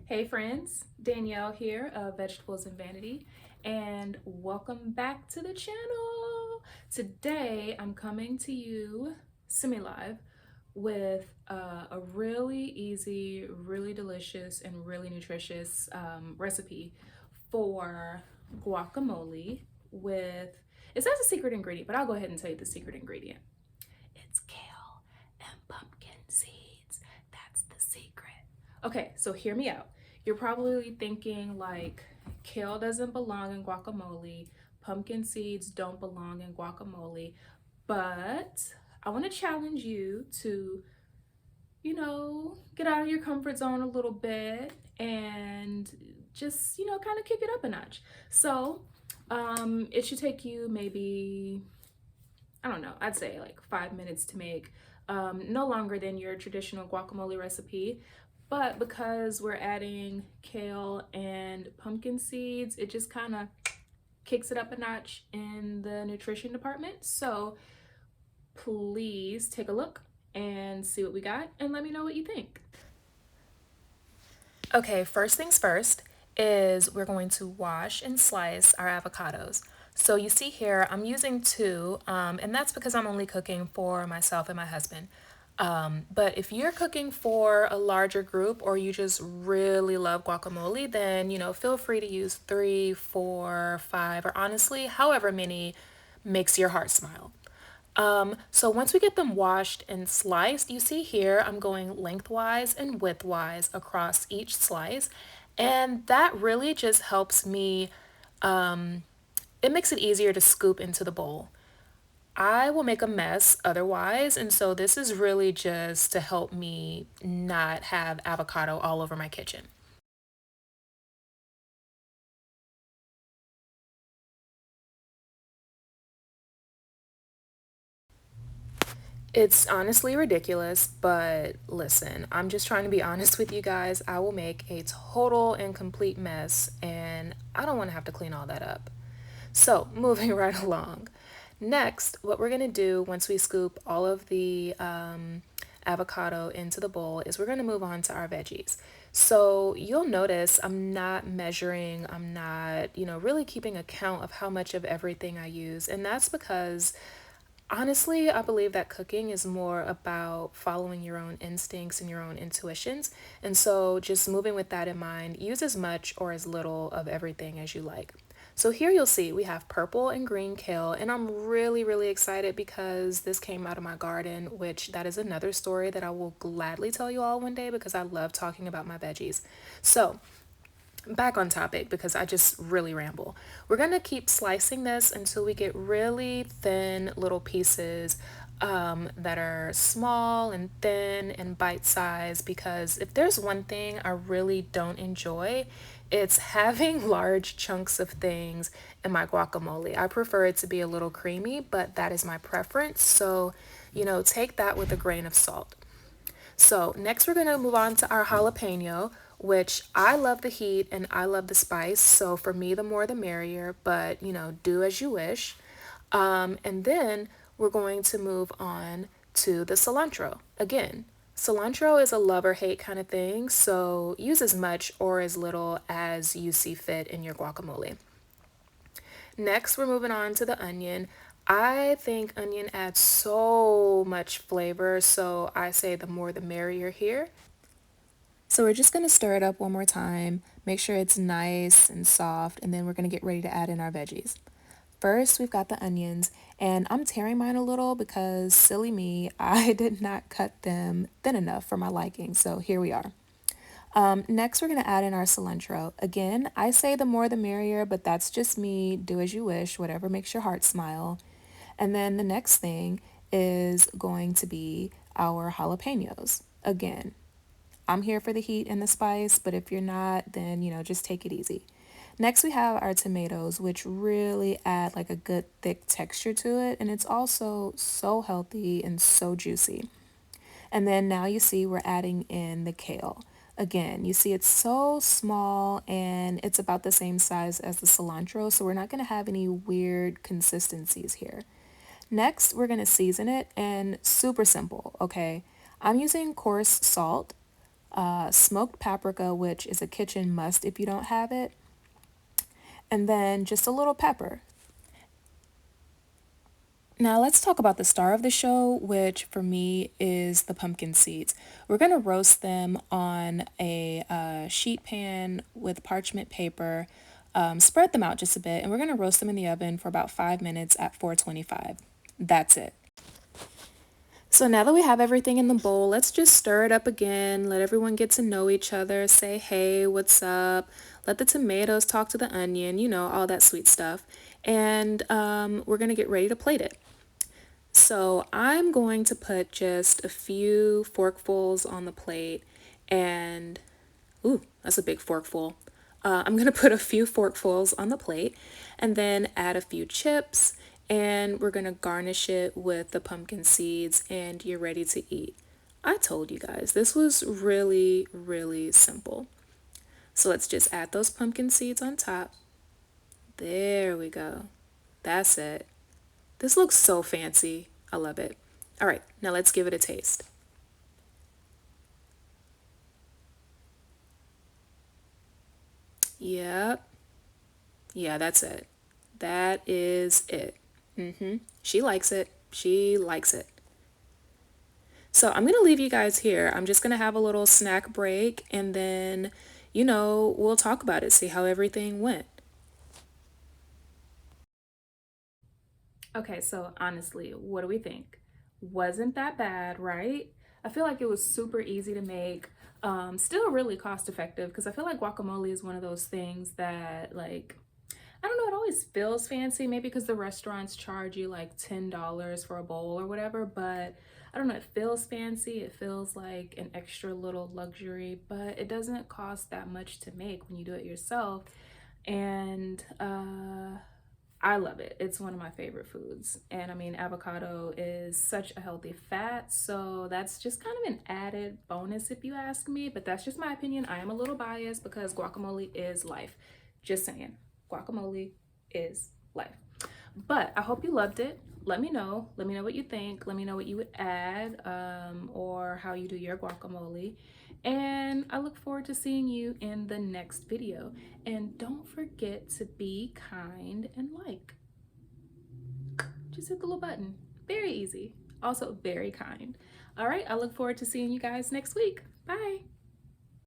Hey friends, Danielle here of Vegetables and Vanity, and welcome back to the channel. Today I'm coming to you semi-live with a really easy, really delicious, and really nutritious recipe for guacamole with, it says a secret ingredient, but I'll go ahead and tell you the secret ingredient. It's kale and pumpkin seeds. That's the secret. Okay, so hear me out. You're probably thinking like kale doesn't belong in guacamole, pumpkin seeds don't belong in guacamole, but I want to challenge you to, get out of your comfort zone a little bit and just, kind of kick it up a notch. So, it should take you maybe, I don't know, I'd say like 5 minutes to make. No longer than your traditional guacamole recipe. But because we're adding kale and pumpkin seeds, it just kind of kicks it up a notch in the nutrition department. So please take a look and see what we got and let me know what you think. Okay, first things first is we're going to wash and slice our avocados. So you see here, I'm using two, and that's because I'm only cooking for myself and my husband. But if you're cooking for a larger group or you just really love guacamole, then, feel free to use three, four, five, or honestly, however many makes your heart smile. So once we get them washed and sliced, you see here I'm going lengthwise and widthwise across each slice. And that really just helps me, it makes it easier to scoop into the bowl. I will make a mess otherwise, and so this is really just to help me not have avocado all over my kitchen. It's honestly ridiculous, but listen, I'm just trying to be honest with you guys. I will make a total and complete mess, and I don't want to have to clean all that up. So, moving right along. Next, what we're gonna do once we scoop all of the avocado into the bowl is we're gonna move on to our veggies. So you'll notice I'm not measuring, I'm not, really keeping account of how much of everything I use. And that's because honestly, I believe that cooking is more about following your own instincts and your own intuitions. And so, just moving with that in mind, use as much or as little of everything as you like. So, here you'll see we have purple and green kale, and I'm really, really excited because this came out of my garden, which that is another story that I will gladly tell you all one day because I love talking about my veggies. So, back on topic because I just really ramble. We're gonna keep slicing this until we get really thin little pieces that are small and thin and bite sized. Because if there's one thing I really don't enjoy, it's having large chunks of things in my guacamole. I prefer it to be a little creamy, but that is my preference. So, take that with a grain of salt. So next we're going to move on to our jalapeno, which I love the heat and I love the spice. So for me, the more the merrier, but do as you wish. And then we're going to move on to the cilantro. Again, cilantro is a love or hate kind of thing. So use as much or as little as you see fit in your guacamole. Next, we're moving on to the onion. I think onion adds so much flavor, so I say the more the merrier here. So we're just going to stir it up one more time, make sure it's nice and soft, and then we're going to get ready to add in our veggies. First, we've got the onions, and I'm tearing mine a little because silly me, I did not cut them thin enough for my liking, so here we are. Next, we're going to add in our cilantro. Again, I say the more the merrier, but that's just me. Do as you wish, whatever makes your heart smile. And then the next thing is going to be our jalapenos. Again, I'm here for the heat and the spice, but if you're not, then, just take it easy. Next, we have our tomatoes, which really add like a good thick texture to it. And it's also so healthy and so juicy. And then now you see we're adding in the kale. Again, you see it's so small and it's about the same size as the cilantro, so we're not going to have any weird consistencies here. Next, we're going to season it and super simple, okay? I'm using coarse salt. smoked paprika, which is a kitchen must if you don't have it, and then just a little pepper. Now let's talk about the star of the show, which for me is the pumpkin seeds. We're gonna roast them on a sheet pan with parchment paper, spread them out just a bit, and we're gonna roast them in the oven for about 5 minutes at 425. That's it. So now that we have everything in the bowl, let's just stir it up again, let everyone get to know each other, say, hey, what's up? Let the tomatoes talk to the onion, all that sweet stuff. And we're gonna get ready to plate it. So I'm going to put just a few forkfuls on the plate and, ooh, that's a big forkful. I'm going to put a few forkfuls on the plate and then add a few chips, and we're going to garnish it with the pumpkin seeds, and you're ready to eat. I told you guys, this was really, really simple. So let's just add those pumpkin seeds on top. There we go. That's it. This looks so fancy. I love it. All right, now let's give it a taste. Yep. Yeah, that's it. That is it. She likes it. She likes it. So I'm going to leave you guys here. I'm just going to have a little snack break and then, we'll talk about it, see how everything went. Okay, so honestly, what do we think? Wasn't that bad, right? I feel like it was super easy to make. Still really cost effective because I feel like guacamole is one of those things that, like, I don't know, it always feels fancy, maybe because the restaurants charge you like $10 for a bowl or whatever, but I don't know, it feels fancy. It feels like an extra little luxury, but it doesn't cost that much to make when you do it yourself. And I love it. It's one of my favorite foods. And I mean, avocado is such a healthy fat. So that's just kind of an added bonus if you ask me. But that's just my opinion. I am a little biased because guacamole is life. Just saying, guacamole is life. But I hope you loved it. Let me know. Let me know what you think. Let me know what you would add or how you do your guacamole. And I look forward to seeing you in the next video. And don't forget to be kind and like. Just hit the little button. Very easy. Also very kind. All right, I look forward to seeing you guys next week. Bye.